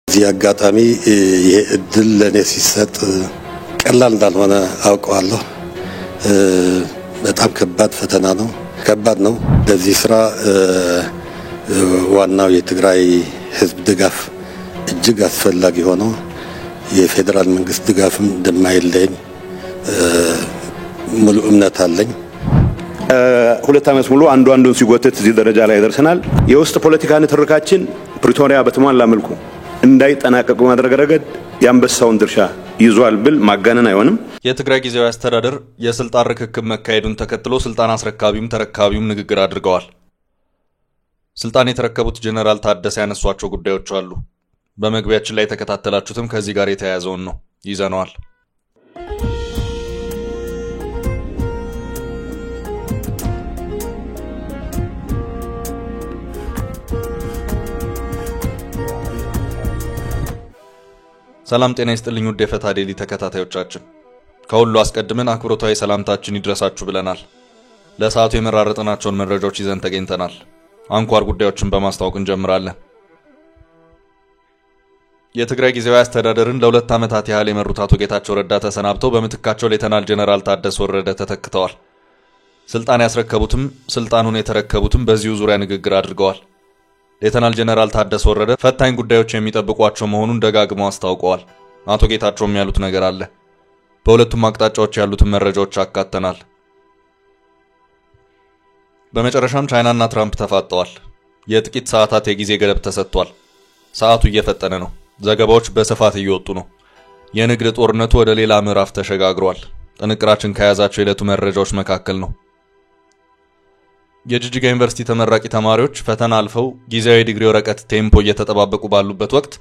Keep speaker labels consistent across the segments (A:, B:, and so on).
A: እዚህ አጋጣሚ ይሄ እድል ለኔ ሲሰጥ ቀላል እንዳልሆነ አውቀዋለሁ። በጣም ከባድ ፈተና ነው፣ ከባድ ነው። ለዚህ ስራ ዋናው የትግራይ ህዝብ ድጋፍ እጅግ አስፈላጊ ሆኖ የፌደራል መንግስት ድጋፍም እንደማይለኝ ሙሉ እምነት አለኝ።
B: ሁለት ዓመት ሙሉ አንዱን ሲጎተት እዚህ ደረጃ ላይ ደርሰናል። የውስጥ ፖለቲካ ንትርካችን ፕሪቶሪያ በተሟላ መልኩ እንዳይጠናቀቅ ማድረግ ረገድ የአንበሳውን ድርሻ ይዟል ብል ማጋነን አይሆንም።
C: የትግራይ ጊዜያዊ አስተዳደር የስልጣን ርክክብ መካሄዱን ተከትሎ ስልጣን አስረካቢም ተረካቢም ንግግር አድርገዋል። ስልጣን የተረከቡት ጀነራል ታደሰ ያነሷቸው ጉዳዮች አሉ። በመግቢያችን ላይ ተከታተላችሁትም ከዚህ ጋር የተያያዘውን ነው ይዘነዋል። ሰላም ጤና ይስጥልኝ ውድ የፈታ ዴሊ ተከታታዮቻችን፣ ከሁሉ አስቀድመን አክብሮታዊ ሰላምታችን ይድረሳችሁ ብለናል። ለሰዓቱ የመራረጥናቸውን መረጃዎች ይዘን ተገኝተናል። አንኳር ጉዳዮችን በማስተዋወቅ እንጀምራለን። የትግራይ ጊዜያዊ አስተዳደርን ለሁለት ዓመታት ያህል የመሩት አቶ ጌታቸው ረዳ ተሰናብተው በምትካቸው ሌተናል ጀነራል ታደሰ ወረደ ተተክተዋል። ስልጣን ያስረከቡትም ስልጣኑን የተረከቡትም በዚሁ ዙሪያ ንግግር አድርገዋል። ሌተናል ጀነራል ታደሰ ወረደ ፈታኝ ጉዳዮች የሚጠብቋቸው መሆኑን ደጋግመው አስታውቀዋል። አቶ ጌታቸውም ያሉት ነገር አለ። በሁለቱም አቅጣጫዎች ያሉትን መረጃዎች አካተናል። በመጨረሻም ቻይናና ትራምፕ ተፋጠዋል። የጥቂት ሰዓታት የጊዜ ገደብ ተሰጥቷል። ሰዓቱ እየፈጠነ ነው። ዘገባዎች በስፋት እየወጡ ነው። የንግድ ጦርነቱ ወደ ሌላ ምዕራፍ ተሸጋግሯል። ጥንቅራችን ከያዛቸው የዕለቱ መረጃዎች መካከል ነው። የጅጅጋ ዩኒቨርሲቲ ተመራቂ ተማሪዎች ፈተና አልፈው ጊዜያዊ ዲግሪ ወረቀት ቴምፖ እየተጠባበቁ ባሉበት ወቅት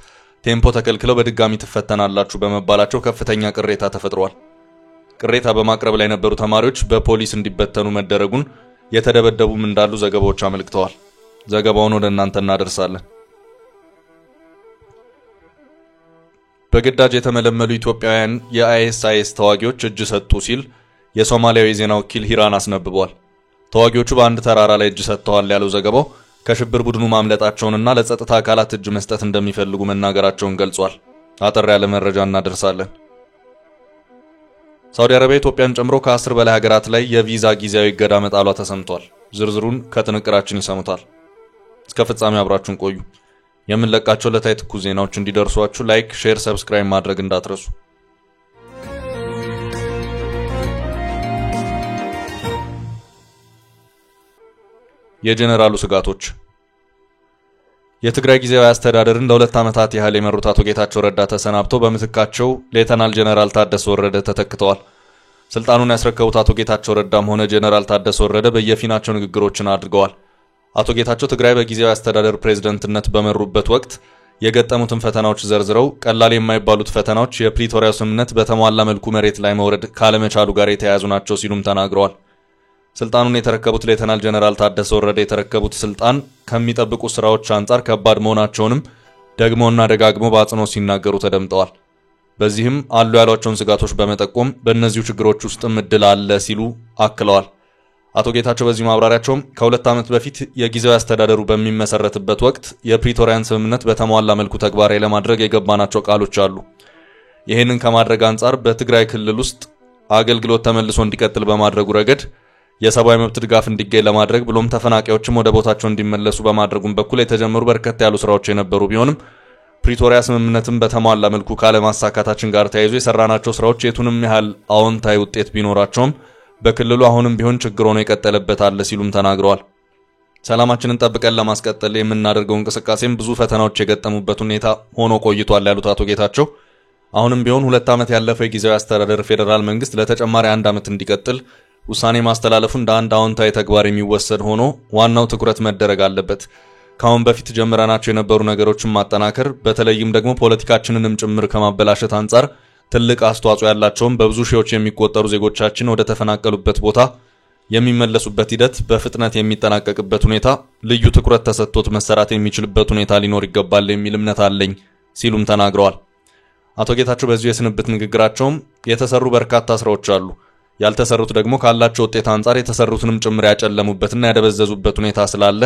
C: ቴምፖ ተከልክለው በድጋሚ ትፈተናላችሁ በመባላቸው ከፍተኛ ቅሬታ ተፈጥሯል። ቅሬታ በማቅረብ ላይ የነበሩ ተማሪዎች በፖሊስ እንዲበተኑ መደረጉን፣ የተደበደቡም እንዳሉ ዘገባዎች አመልክተዋል። ዘገባውን ወደ እናንተ እናደርሳለን። በግዳጅ የተመለመሉ ኢትዮጵያውያን የአይኤስአይኤስ ተዋጊዎች እጅ ሰጡ ሲል የሶማሊያዊ ዜና ወኪል ሂራን አስነብቧል። ተዋጊዎቹ በአንድ ተራራ ላይ እጅ ሰጥተዋል ያለው ዘገባው ከሽብር ቡድኑ ማምለጣቸውንና ለጸጥታ አካላት እጅ መስጠት እንደሚፈልጉ መናገራቸውን ገልጿል። አጠር ያለ መረጃ እናደርሳለን። ሳውዲ አረቢያ ኢትዮጵያን ጨምሮ ከ10 በላይ ሀገራት ላይ የቪዛ ጊዜያዊ እገዳ መጣሏ ተሰምቷል። ዝርዝሩን ከጥንቅራችን ይሰሙታል። እስከ ፍጻሜው አብራችሁን ቆዩ። የምንለቃቸው ለታይ ትኩስ ዜናዎች እንዲደርሷችሁ ላይክ፣ ሼር፣ ሰብስክራይብ ማድረግ እንዳትረሱ። የጀነራሉ ስጋቶች። የትግራይ ጊዜያዊ አስተዳደርን ለሁለት ዓመታት ያህል የመሩት አቶ ጌታቸው ረዳ ተሰናብተው በምትካቸው ሌተናል ጀነራል ታደሰ ወረደ ተተክተዋል። ስልጣኑን ያስረከቡት አቶ ጌታቸው ረዳም ሆነ ጀነራል ታደሰ ወረደ በየፊናቸው ንግግሮችን አድርገዋል። አቶ ጌታቸው ትግራይ በጊዜያዊ አስተዳደር ፕሬዝዳንትነት በመሩበት ወቅት የገጠሙትን ፈተናዎች ዘርዝረው ቀላል የማይባሉት ፈተናዎች የፕሪቶሪያው ስምምነት በተሟላ መልኩ መሬት ላይ መውረድ ካለመቻሉ ጋር የተያያዙ ናቸው ሲሉም ተናግረዋል። ስልጣኑን የተረከቡት ሌተናል ጀነራል ታደሰ ወረደ የተረከቡት ስልጣን ከሚጠብቁ ስራዎች አንጻር ከባድ መሆናቸውንም ደግሞና ደጋግሞ በአጽንኦት ሲናገሩ ተደምጠዋል። በዚህም አሉ ያሏቸውን ስጋቶች በመጠቆም በእነዚሁ ችግሮች ውስጥም እድል አለ ሲሉ አክለዋል። አቶ ጌታቸው በዚህ ማብራሪያቸውም ከሁለት ዓመት በፊት የጊዜያዊ አስተዳደሩ በሚመሰረትበት ወቅት የፕሪቶሪያን ስምምነት በተሟላ መልኩ ተግባራዊ ለማድረግ የገባናቸው ቃሎች አሉ። ይህንን ከማድረግ አንጻር በትግራይ ክልል ውስጥ አገልግሎት ተመልሶ እንዲቀጥል በማድረጉ ረገድ የሰብአዊ መብት ድጋፍ እንዲገኝ ለማድረግ ብሎም ተፈናቃዮችም ወደ ቦታቸው እንዲመለሱ በማድረጉም በኩል የተጀመሩ በርከት ያሉ ስራዎች የነበሩ ቢሆንም ፕሪቶሪያ ስምምነትን በተሟላ መልኩ ካለማሳካታችን ጋር ተያይዞ የሰራናቸው ስራዎች የቱንም ያህል አዎንታዊ ውጤት ቢኖራቸውም በክልሉ አሁንም ቢሆን ችግር ሆኖ የቀጠለበት አለ ሲሉም ተናግረዋል። ሰላማችንን ጠብቀን ለማስቀጠል የምናደርገው እንቅስቃሴም ብዙ ፈተናዎች የገጠሙበት ሁኔታ ሆኖ ቆይቷል ያሉት አቶ ጌታቸው አሁንም ቢሆን 2 ዓመት ያለፈው የጊዜያዊ አስተዳደር ፌደራል መንግስት ለተጨማሪ 1 ዓመት እንዲቀጥል ውሳኔ ማስተላለፉ እንደ አንድ አዎንታዊ ተግባር የሚወሰድ ሆኖ ዋናው ትኩረት መደረግ አለበት። ካሁን በፊት ጀምረናቸው የነበሩ ነገሮችን ማጠናከር በተለይም ደግሞ ፖለቲካችንንም ጭምር ከማበላሸት አንጻር ትልቅ አስተዋጽኦ ያላቸውን በብዙ ሺዎች የሚቆጠሩ ዜጎቻችን ወደ ተፈናቀሉበት ቦታ የሚመለሱበት ሂደት በፍጥነት የሚጠናቀቅበት ሁኔታ ልዩ ትኩረት ተሰጥቶት መሰራት የሚችልበት ሁኔታ ሊኖር ይገባል የሚል እምነት አለኝ ሲሉም ተናግረዋል። አቶ ጌታቸው በዚሁ የስንብት ንግግራቸውም የተሰሩ በርካታ ስራዎች አሉ፣ ያልተሰሩት ደግሞ ካላቸው ውጤት አንጻር የተሰሩትንም ጭምር ያጨለሙበትና ያደበዘዙበት ሁኔታ ስላለ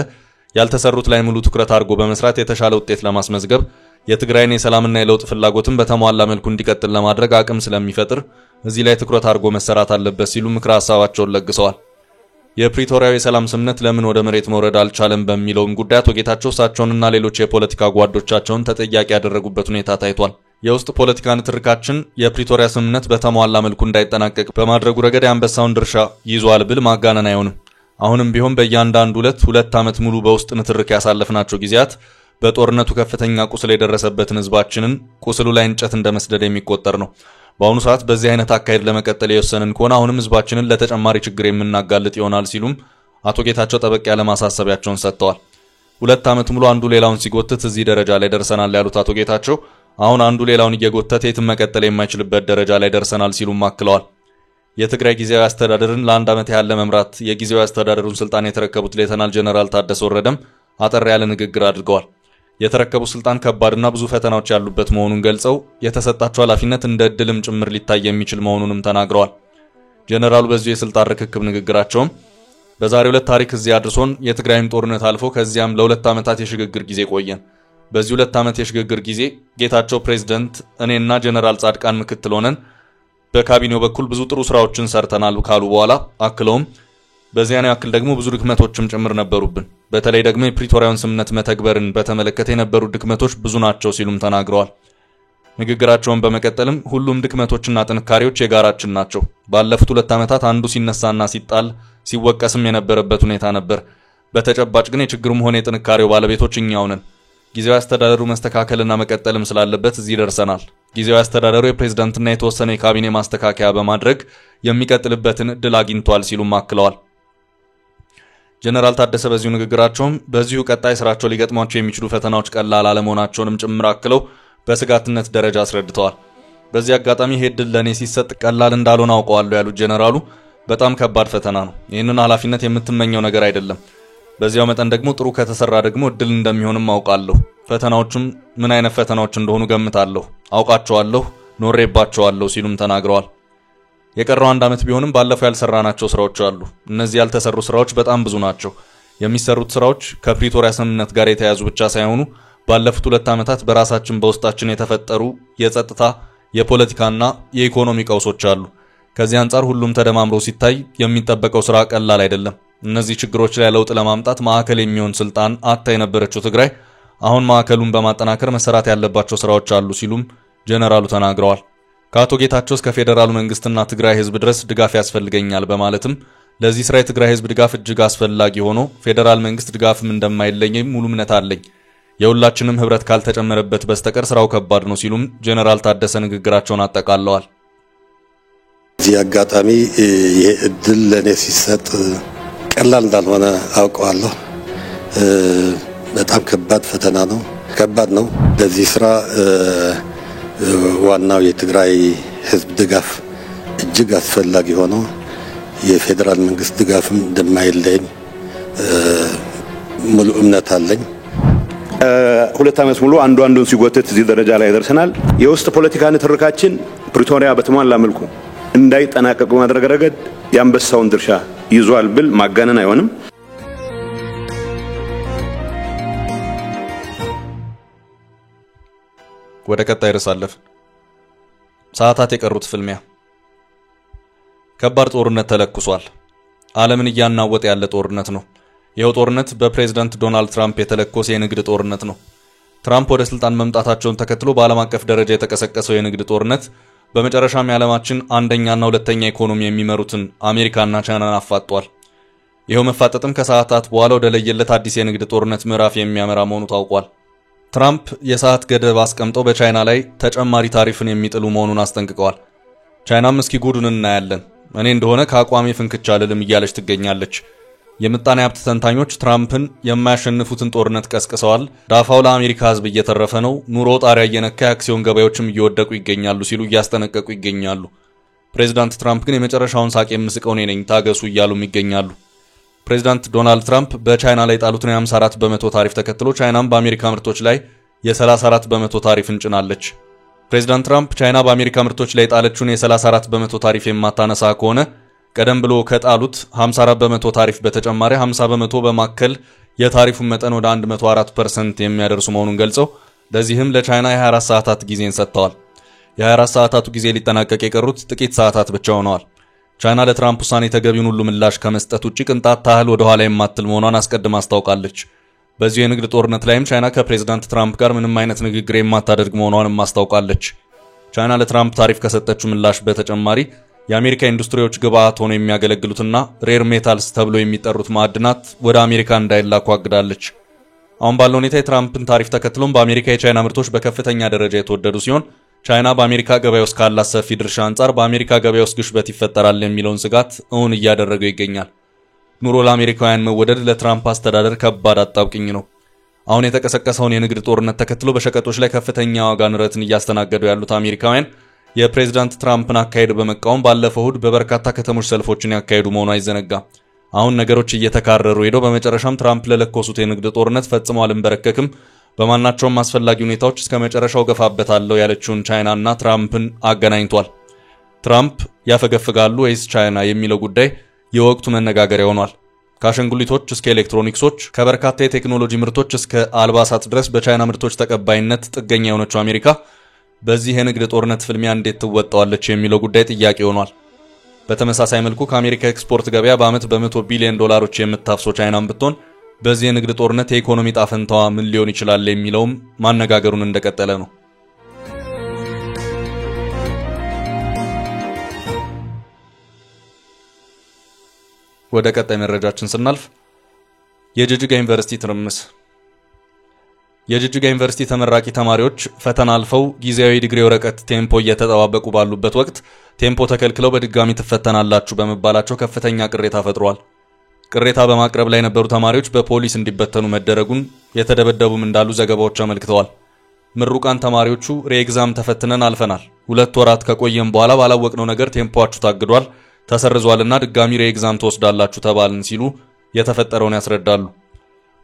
C: ያልተሰሩት ላይ ሙሉ ትኩረት አድርጎ በመስራት የተሻለ ውጤት ለማስመዝገብ የትግራይን የሰላምና የለውጥ ፍላጎትን በተሟላ መልኩ እንዲቀጥል ለማድረግ አቅም ስለሚፈጥር እዚህ ላይ ትኩረት አድርጎ መሰራት አለበት ሲሉ ምክረ ሐሳባቸውን ለግሰዋል። የፕሪቶሪያው የሰላም ስምምነት ለምን ወደ መሬት መውረድ አልቻለም በሚለውም ጉዳይ አቶ ጌታቸው እሳቸውንና ሌሎች የፖለቲካ ጓዶቻቸውን ተጠያቂ ያደረጉበት ሁኔታ ታይቷል። የውስጥ ፖለቲካ ንትርካችን የፕሪቶሪያ ስምምነት በተሟላ መልኩ እንዳይጠናቀቅ በማድረጉ ረገድ የአንበሳውን ድርሻ ይዟል ብል ማጋነን አይሆንም። አሁንም ቢሆን በእያንዳንዱ ሁለት ዓመት ሙሉ በውስጥ ንትርክ ያሳለፍናቸው ጊዜያት በጦርነቱ ከፍተኛ ቁስል የደረሰበትን ህዝባችንን ቁስሉ ላይ እንጨት እንደመስደድ የሚቆጠር ነው። በአሁኑ ሰዓት በዚህ አይነት አካሄድ ለመቀጠል የወሰንን ከሆነ አሁንም ህዝባችንን ለተጨማሪ ችግር የምናጋልጥ ይሆናል ሲሉም አቶ ጌታቸው ጠበቅ ያለ ማሳሰቢያቸውን ሰጥተዋል። 2 ዓመት ሙሉ አንዱ ሌላውን ሲጎትት እዚህ ደረጃ ላይ ደርሰናል ያሉት አቶ ጌታቸው አሁን አንዱ ሌላውን እየጎተተ የትም መቀጠል የማይችልበት ደረጃ ላይ ደርሰናል ሲሉም አክለዋል። የትግራይ ጊዜያዊ አስተዳደርን ለአንድ ዓመት ያህል ለመምራት የጊዜያዊ አስተዳደሩን ስልጣን የተረከቡት ሌተናል ጀነራል ታደሰ ወረደም አጠር ያለ ንግግር አድርገዋል። የተረከቡት ስልጣን ከባድና ብዙ ፈተናዎች ያሉበት መሆኑን ገልጸው የተሰጣቸው ኃላፊነት እንደ እድልም ጭምር ሊታይ የሚችል መሆኑንም ተናግረዋል። ጀነራሉ በዚህ የስልጣን ርክክብ ንግግራቸውም በዛሬው ዕለት ታሪክ እዚህ አድርሶን የትግራይም ጦርነት አልፎ ከዚያም ለ2 ዓመታት የሽግግር ጊዜ ቆየን። በዚህ 2 ዓመት የሽግግር ጊዜ ጌታቸው ፕሬዝዳንት እኔና ጀነራል ጻድቃን ምክትል ሆነን በካቢኔው በኩል ብዙ ጥሩ ስራዎችን ሰርተናል ካሉ በኋላ አክለውም በዚያኔ ያክል ደግሞ ብዙ ድክመቶችም ጭምር ነበሩብን። በተለይ ደግሞ የፕሪቶሪያውን ስምምነት መተግበርን በተመለከተ የነበሩ ድክመቶች ብዙ ናቸው ሲሉም ተናግረዋል። ንግግራቸውን በመቀጠልም ሁሉም ድክመቶችና ጥንካሬዎች የጋራችን ናቸው። ባለፉት 2 ዓመታት አንዱ ሲነሳና ሲጣል ሲወቀስም የነበረበት ሁኔታ ነበር። በተጨባጭ ግን የችግሩም ሆነ የጥንካሬው ባለቤቶች እኛው ነን። ጊዜያዊ አስተዳደሩ መስተካከልና መቀጠልም ስላለበት እዚህ ደርሰናል። ጊዜያዊ አስተዳደሩ የፕሬዝዳንትና የተወሰነ የካቢኔ ማስተካከያ በማድረግ የሚቀጥልበትን እድል አግኝቷል ሲሉም አክለዋል። ጀነራል ታደሰ በዚሁ ንግግራቸውም በዚሁ ቀጣይ ስራቸው ሊገጥሟቸው የሚችሉ ፈተናዎች ቀላል አለመሆናቸውንም ጭምር አክለው በስጋትነት ደረጃ አስረድተዋል። በዚህ አጋጣሚ ይሄ እድል ለኔ ሲሰጥ ቀላል እንዳልሆነ አውቀዋለሁ ያሉት ጀነራሉ በጣም ከባድ ፈተና ነው። ይህንን ኃላፊነት የምትመኘው ነገር አይደለም። በዚያው መጠን ደግሞ ጥሩ ከተሰራ ደግሞ እድል እንደሚሆንም አውቃለሁ። ፈተናዎቹም ምን አይነት ፈተናዎች እንደሆኑ ገምታለሁ፣ አውቃቸዋለሁ፣ ኖሬባቸዋለሁ ሲሉም ተናግረዋል። የቀረው 1 ዓመት ቢሆንም ባለፈው ያልሰራናቸው ስራዎች አሉ። እነዚህ ያልተሰሩ ስራዎች በጣም ብዙ ናቸው። የሚሰሩት ስራዎች ከፕሪቶሪያ ስምምነት ጋር የተያያዙ ብቻ ሳይሆኑ ባለፉት 2 ዓመታት በራሳችን በውስጣችን የተፈጠሩ የጸጥታ የፖለቲካና የኢኮኖሚ ቀውሶች አሉ። ከዚህ አንጻር ሁሉም ተደማምሮ ሲታይ የሚጠበቀው ስራ ቀላል አይደለም። እነዚህ ችግሮች ላይ ለውጥ ለማምጣት ማዕከል የሚሆን ስልጣን አጣ የነበረችው ትግራይ አሁን ማዕከሉን በማጠናከር መሰራት ያለባቸው ስራዎች አሉ ሲሉም ጀነራሉ ተናግረዋል። ከአቶ ጌታቸው እስከ ፌደራሉ መንግስትና ትግራይ ህዝብ ድረስ ድጋፍ ያስፈልገኛል በማለትም ለዚህ ስራ የትግራይ ህዝብ ድጋፍ እጅግ አስፈላጊ ሆኖ ፌደራል መንግስት ድጋፍም እንደማይለኝ ሙሉ እምነት አለኝ። የሁላችንም ህብረት ካልተጨመረበት በስተቀር ስራው ከባድ ነው ሲሉም ጀነራል ታደሰ ንግግራቸውን አጠቃለዋል።
A: እዚህ አጋጣሚ ይሄ እድል ለኔ ሲሰጥ ቀላል እንዳልሆነ አውቀዋለሁ። በጣም ከባድ ፈተና ነው፣ ከባድ ነው። ለዚህ ስራ ዋናው የትግራይ ህዝብ ድጋፍ እጅግ አስፈላጊ ሆኖ የፌደራል መንግስት ድጋፍም እንደማይለኝ ሙሉ እምነት አለኝ።
B: 2 ዓመት ሙሉ አንዱን ሲጎትት እዚህ ደረጃ ላይ ደርሰናል። የውስጥ ፖለቲካ ንትርካችን ፕሪቶሪያ በተሟላ መልኩ እንዳይጠናቀቅ በማድረግ ረገድ የአንበሳውን ድርሻ ይዟል ብል ማጋነን አይሆንም።
C: ወደ ቀጣይ ርዕስ አለፍን። ሰዓታት የቀሩት ፍልሚያ ከባድ ጦርነት ተለኩሷል። ዓለምን እያናወጠ ያለ ጦርነት ነው። ይኸው ጦርነት በፕሬዝዳንት ዶናልድ ትራምፕ የተለኮሰ የንግድ ጦርነት ነው። ትራምፕ ወደ ስልጣን መምጣታቸውን ተከትሎ በዓለም አቀፍ ደረጃ የተቀሰቀሰው የንግድ ጦርነት በመጨረሻም የዓለማችን አንደኛና ሁለተኛ ኢኮኖሚ የሚመሩትን አሜሪካና ቻይናን አፋጧል። ይኸው መፋጠጥም ከሰዓታት በኋላ ወደ ለየለት አዲስ የንግድ ጦርነት ምዕራፍ የሚያመራ መሆኑ ታውቋል። ትራምፕ የሰዓት ገደብ አስቀምጠው በቻይና ላይ ተጨማሪ ታሪፍን የሚጥሉ መሆኑን አስጠንቅቀዋል። ቻይናም እስኪ ጉዱን እናያለን፣ እኔ እንደሆነ ከአቋሜ ፍንክች አልልም እያለች ትገኛለች። የምጣኔ ሀብት ተንታኞች ትራምፕን የማያሸንፉትን ጦርነት ቀስቅሰዋል፣ ዳፋው ለአሜሪካ ሕዝብ እየተረፈ ነው፣ ኑሮ ጣሪያ እየነካ የአክሲዮን ገበያዎችም እየወደቁ ይገኛሉ ሲሉ እያስጠነቀቁ ይገኛሉ። ፕሬዝዳንት ትራምፕ ግን የመጨረሻውን ሳቅ የምስቀው እኔ ነኝ ታገሱ እያሉም ይገኛሉ። ፕሬዝዳንት ዶናልድ ትራምፕ በቻይና ላይ ጣሉትን የ54 በመቶ ታሪፍ ተከትሎ ቻይናም በአሜሪካ ምርቶች ላይ የ34 በመቶ ታሪፍ እንጭናለች። ፕሬዝዳንት ትራምፕ ቻይና በአሜሪካ ምርቶች ላይ ጣለችውን የ34 በመቶ ታሪፍ የማታነሳ ከሆነ ቀደም ብሎ ከጣሉት 54 በመቶ ታሪፍ በተጨማሪ 50 በመቶ በማከል የታሪፉን መጠን ወደ 104% የሚያደርሱ መሆኑን ገልጸው ለዚህም ለቻይና የ24 ሰዓታት ጊዜን ሰጥተዋል። የ24 ሰዓታቱ ጊዜ ሊጠናቀቅ የቀሩት ጥቂት ሰዓታት ብቻ ሆነዋል። ቻይና ለትራምፕ ውሳኔ ተገቢውን ሁሉ ምላሽ ከመስጠት ውጪ ቅንጣት ታህል ወደ ኋላ የማትል መሆኗን አስቀድማ አስታውቃለች። በዚህ የንግድ ጦርነት ላይም ቻይና ከፕሬዝዳንት ትራምፕ ጋር ምንም አይነት ንግግር የማታደርግ መሆኗንም አስታውቃለች። ቻይና ለትራምፕ ታሪፍ ከሰጠችው ምላሽ በተጨማሪ የአሜሪካ ኢንዱስትሪዎች ግብአት ሆነው የሚያገለግሉትና ሬር ሜታልስ ተብሎ የሚጠሩት ማዕድናት ወደ አሜሪካ እንዳይላኩ አግዳለች። አሁን ባለው ሁኔታ የትራምፕን ታሪፍ ተከትሎም በአሜሪካ የቻይና ምርቶች በከፍተኛ ደረጃ የተወደዱ ሲሆን ቻይና በአሜሪካ ገበያ ውስጥ ካላት ሰፊ ድርሻ አንጻር በአሜሪካ ገበያ ውስጥ ግሽበት ይፈጠራል የሚለውን ስጋት እውን እያደረገው ይገኛል። ኑሮ ለአሜሪካውያን መወደድ ለትራምፕ አስተዳደር ከባድ አጣብቅኝ ነው። አሁን የተቀሰቀሰውን የንግድ ጦርነት ተከትሎ በሸቀጦች ላይ ከፍተኛ ዋጋ ንረትን እያስተናገዱ ያሉት አሜሪካውያን የፕሬዝዳንት ትራምፕን አካሄድ በመቃወም ባለፈው እሁድ በበርካታ ከተሞች ሰልፎችን ያካሄዱ መሆኑ አይዘነጋም። አሁን ነገሮች እየተካረሩ ሄደው በመጨረሻም ትራምፕ ለለኮሱት የንግድ ጦርነት ፈጽሞ አልንበረከክም፣ በማናቸውም አስፈላጊ ሁኔታዎች እስከ መጨረሻው ገፋበታለሁ ያለችውን ቻይናና ትራምፕን አገናኝቷል። ትራምፕ ያፈገፍጋሉ ወይስ ቻይና የሚለው ጉዳይ የወቅቱ መነጋገሪያ ሆኗል። ከአሻንጉሊቶች እስከ ኤሌክትሮኒክሶች፣ ከበርካታ የቴክኖሎጂ ምርቶች እስከ አልባሳት ድረስ በቻይና ምርቶች ተቀባይነት ጥገኛ የሆነችው አሜሪካ በዚህ የንግድ ጦርነት ፍልሚያ እንዴት ትወጣዋለች የሚለው ጉዳይ ጥያቄ ሆኗል። በተመሳሳይ መልኩ ከአሜሪካ ኤክስፖርት ገበያ በዓመት በ100 ቢሊዮን ዶላሮች የምታፍሰው ቻይናም ብትሆን በዚህ የንግድ ጦርነት የኢኮኖሚ ጣፈንታዋ ምን ሊሆን ይችላል የሚለውም ማነጋገሩን እንደቀጠለ ነው። ወደ ቀጣይ መረጃችን ስናልፍ የጅጅጋ ዩኒቨርሲቲ ትርምስ። የጅጅጋ ዩኒቨርሲቲ ተመራቂ ተማሪዎች ፈተና አልፈው ጊዜያዊ ዲግሪ ወረቀት ቴምፖ እየተጠባበቁ ባሉበት ወቅት ቴምፖ ተከልክለው በድጋሚ ትፈተናላችሁ በመባላቸው ከፍተኛ ቅሬታ ፈጥሯል። ቅሬታ በማቅረብ ላይ የነበሩ ተማሪዎች በፖሊስ እንዲበተኑ መደረጉን፣ የተደበደቡም እንዳሉ ዘገባዎች አመልክተዋል። ምሩቃን ተማሪዎቹ ሪኤግዛም ተፈትነን አልፈናል፣ 2 ወራት ከቆየም በኋላ ባላወቅነው ነገር ቴምፖአችሁ ታግዷል፣ ተሰርዟልና ድጋሚ ሪኤግዛም ትወስዳላችሁ ተባልን ሲሉ የተፈጠረውን ያስረዳሉ።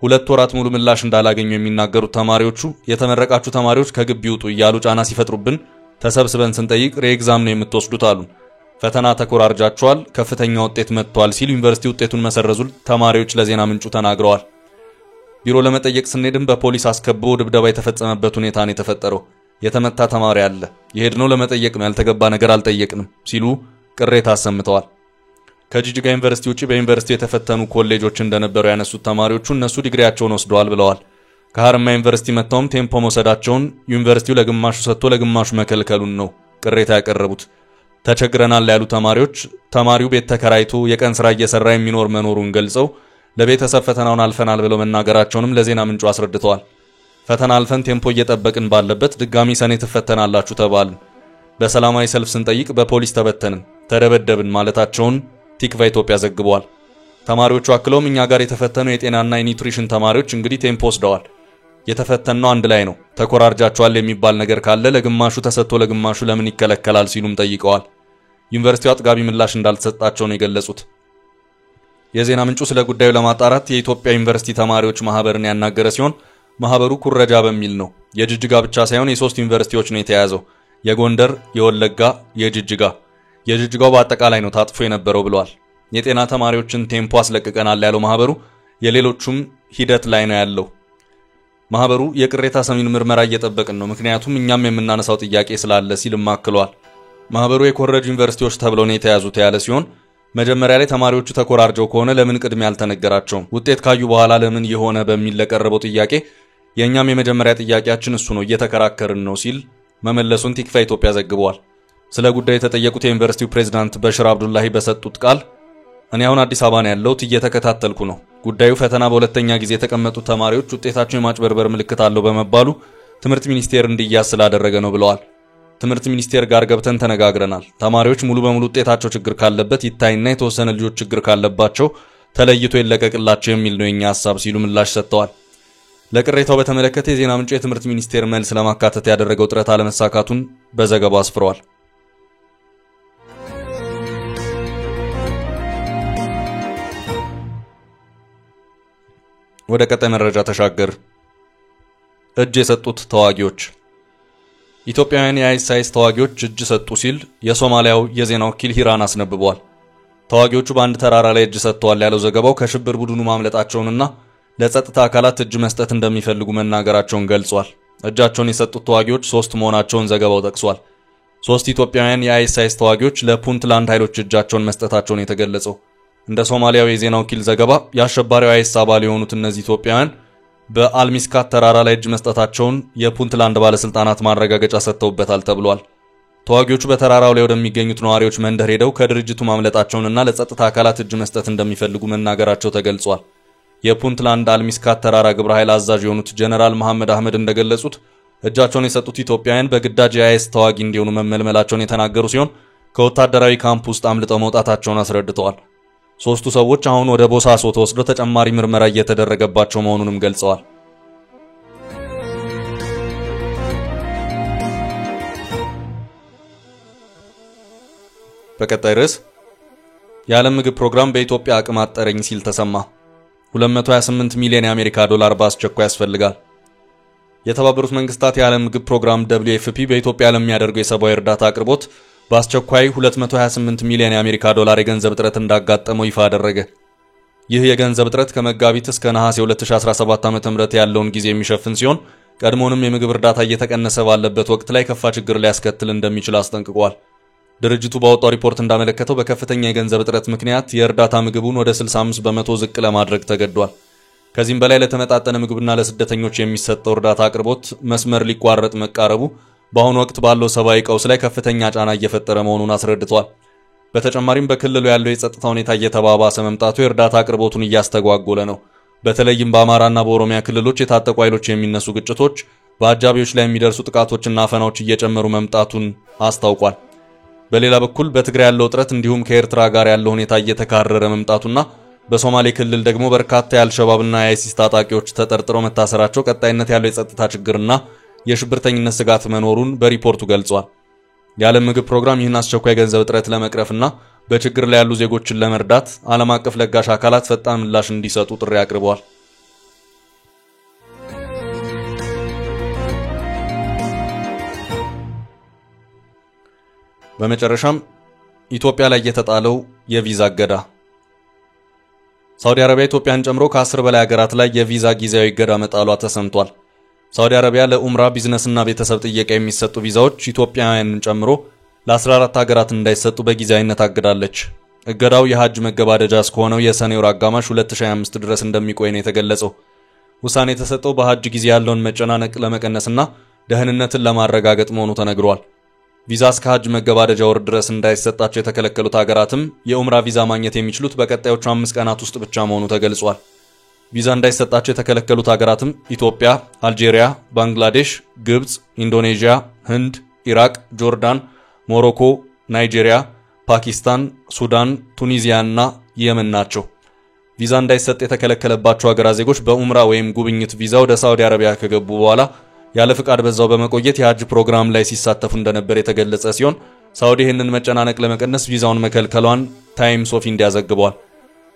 C: 2 ወራት ሙሉ ምላሽ እንዳላገኙ የሚናገሩት ተማሪዎቹ የተመረቃችሁ ተማሪዎች ከግቢ ውጡ እያሉ ጫና ሲፈጥሩብን ተሰብስበን ስንጠይቅ ሪኤግዛም ነው የምትወስዱት አሉን። ፈተና ተኮራርጃቸዋል፣ ከፍተኛ ውጤት መጥቷል ሲል ዩኒቨርሲቲ ውጤቱን መሰረዙን ተማሪዎች ለዜና ምንጩ ተናግረዋል። ቢሮ ለመጠየቅ ስንሄድም በፖሊስ አስከቦ ድብደባ የተፈጸመበት ሁኔታ ነው የተፈጠረው። የተመታ ተማሪ አለ፣ የሄድነው ለመጠየቅ ነው፣ ያልተገባ ነገር አልጠየቅንም ሲሉ ቅሬታ አሰምተዋል። ከጅጅጋ ዩኒቨርሲቲ ውጪ በዩኒቨርሲቲው የተፈተኑ ኮሌጆች እንደነበሩ ያነሱት ተማሪዎቹ እነሱ ዲግሪያቸውን ወስደዋል ብለዋል። ከሐረማያ ዩኒቨርሲቲ መጥተውም ቴምፖ መውሰዳቸውን ዩኒቨርሲቲው ለግማሹ ሰጥቶ ለግማሹ መከልከሉን ነው ቅሬታ ያቀረቡት። ተቸግረናል ያሉ ተማሪዎች ተማሪው ቤት ተከራይቶ የቀን ስራ እየሰራ የሚኖር መኖሩን ገልጸው ለቤተሰብ ፈተናውን አልፈናል ብለው መናገራቸውንም ለዜና ምንጩ አስረድተዋል። ፈተና አልፈን ቴምፖ እየጠበቅን ባለበት ድጋሚ ሰኔ ትፈተናላችሁ ተባልን። በሰላማዊ ሰልፍ ስንጠይቅ በፖሊስ ተበተንን፣ ተደበደብን ማለታቸውን ቲክቫ ኢትዮጵያ ዘግቧል። ተማሪዎቹ አክለውም እኛ ጋር የተፈተኑ የጤናና የኒውትሪሽን ተማሪዎች እንግዲህ ቴምፖ ወስደዋል፣ የተፈተነው አንድ ላይ ነው፣ ተኮራርጃቸዋል የሚባል ነገር ካለ ለግማሹ ተሰጥቶ ለግማሹ ለምን ይከለከላል ሲሉም ጠይቀዋል። ዩኒቨርሲቲው አጥጋቢ ምላሽ እንዳልተሰጣቸው ነው የገለጹት። የዜና ምንጩ ስለ ጉዳዩ ለማጣራት የኢትዮጵያ ዩኒቨርሲቲ ተማሪዎች ማህበርን ያናገረ ሲሆን ማህበሩ ኩረጃ በሚል ነው የጅጅጋ ብቻ ሳይሆን የ3 ዩኒቨርሲቲዎች ነው የተያዘው፣ የጎንደር፣ የወለጋ፣ የጅጅጋው በአጠቃላይ ነው ታጥፎ የነበረው ብለዋል። የጤና ተማሪዎችን ቴምፖ አስለቅቀናል ያለው ማህበሩ የሌሎቹም ሂደት ላይ ነው ያለው። ማህበሩ የቅሬታ ሰሚን ምርመራ እየጠበቅን ነው፣ ምክንያቱም እኛም የምናነሳው ጥያቄ ስላለ ሲልም አክሏል። ማህበሩ የኮረጅ ዩኒቨርሲቲዎች ተብለው ነው የተያዙት ያለ ሲሆን መጀመሪያ ላይ ተማሪዎቹ ተኮራርጀው ከሆነ ለምን ቅድሚያ አልተነገራቸውም፣ ውጤት ካዩ በኋላ ለምን የሆነ በሚል ለቀረበው ጥያቄ የኛም የመጀመሪያ ጥያቄያችን እሱ ነው፣ እየተከራከርን ነው ሲል መመለሱን ቲክቫ ኢትዮጵያ ዘግቧል። ስለ ጉዳዩ የተጠየቁት የዩኒቨርሲቲው ፕሬዝዳንት በሽር አብዱላሂ በሰጡት ቃል እኔ አሁን አዲስ አበባ ነው ያለሁት፣ እየተከታተልኩ ነው። ጉዳዩ ፈተና በሁለተኛ ጊዜ የተቀመጡት ተማሪዎች ውጤታቸው የማጭበርበር ምልክት አለው በመባሉ ትምህርት ሚኒስቴር እንዲያዝ ስላደረገ ነው ብለዋል። ትምህርት ሚኒስቴር ጋር ገብተን ተነጋግረናል። ተማሪዎች ሙሉ በሙሉ ውጤታቸው ችግር ካለበት ይታይና የተወሰነ ልጆች ችግር ካለባቸው ተለይቶ ይለቀቅላቸው የሚል ነው የኛ ሐሳብ ሲሉ ምላሽ ሰጥተዋል። ለቅሬታው በተመለከተ የዜና ምንጩ የትምህርት ሚኒስቴር መልስ ለማካተት ያደረገው ጥረት አለመሳካቱን በዘገባው አስፍሯል። ወደ ቀጣይ መረጃ ተሻገር። እጅ የሰጡት ተዋጊዎች። ኢትዮጵያውያን የአይኤስአይኤስ ተዋጊዎች እጅ ሰጡ ሲል የሶማሊያው የዜና ወኪል ሂራን አስነብቧል። ተዋጊዎቹ በአንድ ተራራ ላይ እጅ ሰጥተዋል ያለው ዘገባው ከሽብር ቡድኑ ማምለጣቸውንና ለጸጥታ አካላት እጅ መስጠት እንደሚፈልጉ መናገራቸውን ገልጿል። እጃቸውን የሰጡት ተዋጊዎች 3 መሆናቸውን ዘገባው ጠቅሷል። 3 ኢትዮጵያውያን የአይኤስአይኤስ ተዋጊዎች ለፑንትላንድ ኃይሎች እጃቸውን መስጠታቸውን የተገለጸው እንደ ሶማሊያው የዜና ወኪል ዘገባ የአሸባሪው አይኤስ አባል የሆኑት እነዚህ ኢትዮጵያውያን በአልሚስካት ተራራ ላይ እጅ መስጠታቸውን የፑንትላንድ ባለስልጣናት ማረጋገጫ ሰጥተውበታል ተብሏል። ተዋጊዎቹ በተራራው ላይ ወደሚገኙት ነዋሪዎች መንደር ሄደው ከድርጅቱ ማምለጣቸውንና ለጸጥታ አካላት እጅ መስጠት እንደሚፈልጉ መናገራቸው ተገልጿል። የፑንትላንድ አልሚስካት ተራራ ግብረ ኃይል አዛዥ የሆኑት ጀነራል መሐመድ አህመድ እንደገለጹት እጃቸውን የሰጡት ኢትዮጵያውያን በግዳጅ የአይኤስ ተዋጊ እንዲሆኑ መመልመላቸውን የተናገሩ ሲሆን ከወታደራዊ ካምፕ ውስጥ አምልጠው መውጣታቸውን አስረድተዋል። 3ቱ ሰዎች አሁን ወደ ቦሳሶ ተወስደው ተጨማሪ ምርመራ እየተደረገባቸው መሆኑንም ገልጸዋል። በቀጣይ ርዕስ የዓለም ምግብ ፕሮግራም በኢትዮጵያ አቅም አጠረኝ ሲል ተሰማ። 228 ሚሊዮን የአሜሪካ ዶላር በአስቸኳይ ያስፈልጋል። የተባበሩት መንግስታት የዓለም ምግብ ፕሮግራም WFP በኢትዮጵያ ለሚያደርገው የሰብአዊ እርዳታ አቅርቦት በአስቸኳይ 228 ሚሊዮን የአሜሪካ ዶላር የገንዘብ እጥረት እንዳጋጠመው ይፋ አደረገ። ይህ የገንዘብ እጥረት ከመጋቢት እስከ ነሐሴ 2017 ዓ.ም ያለውን ጊዜ የሚሸፍን ሲሆን ቀድሞውንም የምግብ እርዳታ እየተቀነሰ ባለበት ወቅት ላይ ከፋ ችግር ሊያስከትል እንደሚችል አስጠንቅቋል። ድርጅቱ ባወጣው ሪፖርት እንዳመለከተው በከፍተኛ የገንዘብ እጥረት ምክንያት የእርዳታ ምግቡን ወደ 65% ዝቅ ለማድረግ ተገዷል። ከዚህም በላይ ለተመጣጠነ ምግብና ለስደተኞች የሚሰጠው እርዳታ አቅርቦት መስመር ሊቋረጥ መቃረቡ በአሁኑ ወቅት ባለው ሰብአዊ ቀውስ ላይ ከፍተኛ ጫና እየፈጠረ መሆኑን አስረድቷል። በተጨማሪም በክልሉ ያለው የጸጥታ ሁኔታ እየተባባሰ መምጣቱ የእርዳታ አቅርቦቱን እያስተጓጎለ ነው። በተለይም በአማራና በኦሮሚያ ክልሎች የታጠቁ ኃይሎች የሚነሱ ግጭቶች፣ በአጃቢዎች ላይ የሚደርሱ ጥቃቶችና አፈናዎች እየጨመሩ መምጣቱን አስታውቋል። በሌላ በኩል በትግራይ ያለው ውጥረት እንዲሁም ከኤርትራ ጋር ያለው ሁኔታ እየተካረረ መምጣቱና በሶማሌ ክልል ደግሞ በርካታ የአልሸባብና የአይሲስ ታጣቂዎች ተጠርጥረው መታሰራቸው ቀጣይነት ያለው የጸጥታ ችግርና የሽብርተኝነት ስጋት መኖሩን በሪፖርቱ ገልጿል። የዓለም ምግብ ፕሮግራም ይህን አስቸኳይ ገንዘብ እጥረት ለመቅረፍና በችግር ላይ ያሉ ዜጎችን ለመርዳት ዓለም አቀፍ ለጋሽ አካላት ፈጣን ምላሽ እንዲሰጡ ጥሪ አቅርበዋል። በመጨረሻም ኢትዮጵያ ላይ የተጣለው የቪዛ እገዳ። ሳውዲ አረቢያ ኢትዮጵያን ጨምሮ ከ10 በላይ ሀገራት ላይ የቪዛ ጊዜያዊ እገዳ መጣሏ ተሰምቷል። ሳውዲ አረቢያ ለኡምራ ቢዝነስና ቤተሰብ ጥየቃ የሚሰጡ ቪዛዎች ኢትዮጵያውያንን ጨምሮ ለ14 ሀገራት እንዳይሰጡ በጊዜያዊነት አግዳለች። እገዳው የሐጅ መገባደጃ እስከሆነው የሰኔ ወር አጋማሽ 2025 ድረስ እንደሚቆይ ነው የተገለጸው። ውሳኔ የተሰጠው በሐጅ ጊዜ ያለውን መጨናነቅ ለመቀነስና ደህንነትን ለማረጋገጥ መሆኑ ተነግሯል። ቪዛ እስከ ሐጅ መገባደጃ ወር ድረስ እንዳይሰጣቸው የተከለከሉት ሀገራትም የኡምራ ቪዛ ማግኘት የሚችሉት በቀጣዮቹ 5 ቀናት ውስጥ ብቻ መሆኑ ተገልጿል። ቪዛ እንዳይሰጣቸው የተከለከሉት ሀገራትም ኢትዮጵያ፣ አልጄሪያ፣ ባንግላዴሽ፣ ግብጽ፣ ኢንዶኔዥያ፣ ህንድ፣ ኢራቅ፣ ጆርዳን፣ ሞሮኮ፣ ናይጄሪያ፣ ፓኪስታን፣ ሱዳን፣ ቱኒዚያና የመን ናቸው። ቪዛ እንዳይሰጥ የተከለከለባቸው ሀገራት ዜጎች በኡምራ ወይም ጉብኝት ቪዛ ወደ ሳውዲ አረቢያ ከገቡ በኋላ ያለ ፍቃድ በዛው በመቆየት የሐጅ ፕሮግራም ላይ ሲሳተፉ እንደነበር የተገለጸ ሲሆን ሳውዲ ይህንን መጨናነቅ ለመቀነስ ቪዛውን መከልከሏን ታይምስ ኦፍ ኢንዲያ ዘግቧል።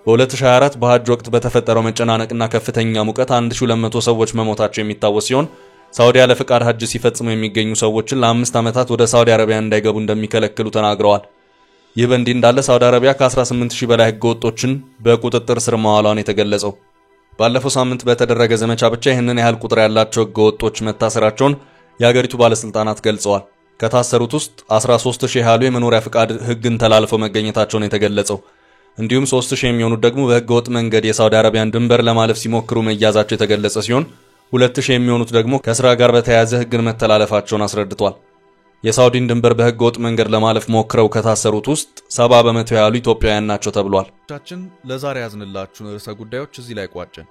C: በ2024 በሐጅ ወቅት በተፈጠረው መጨናነቅና ከፍተኛ ሙቀት 1200 ሰዎች መሞታቸው የሚታወስ ሲሆን ሳውዲ ያለ ፍቃድ ሐጅ ሲፈጽሙ የሚገኙ ሰዎችን ለ5 ዓመታት ወደ ሳውዲ አረቢያ እንዳይገቡ እንደሚከለክሉ ተናግረዋል። ይህ በእንዲህ እንዳለ ሳውዲ አረቢያ ከ18000 በላይ ህገወጦችን በቁጥጥር ስር ማዋሏን የተገለጸው ባለፈው ሳምንት በተደረገ ዘመቻ ብቻ ይህንን ያህል ቁጥር ያላቸው ህገወጦች መታሰራቸውን የሀገሪቱ ባለስልጣናት ገልጸዋል። ከታሰሩት ውስጥ 13000 ያህሉ የመኖሪያ ፍቃድ ህግን ተላልፈው መገኘታቸውን የተገለጸው እንዲሁም 3000 የሚሆኑት ደግሞ በህገወጥ መንገድ የሳውዲ አረቢያን ድንበር ለማለፍ ሲሞክሩ መያዛቸው የተገለጸ ሲሆን 2000 የሚሆኑት ደግሞ ከስራ ጋር በተያያዘ ህግን መተላለፋቸውን አስረድቷል። የሳውዲን ድንበር በህገወጥ መንገድ ለማለፍ ሞክረው ከታሰሩት ውስጥ 70% ያህሉ ኢትዮጵያውያን ናቸው ተብሏል። ለዛሬ ያዝንላችሁን ርዕሰ ጉዳዮች እዚህ ላይ ቋጨን።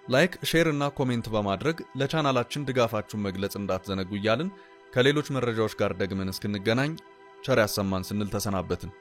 C: ላይክ፣ ሼር እና ኮሜንት በማድረግ ለቻናላችን ድጋፋችሁን መግለጽ እንዳትዘነጉ እያልን ከሌሎች መረጃዎች ጋር ደግመን እስክንገናኝ ቸር ያሰማን ስንል ተሰናበትን።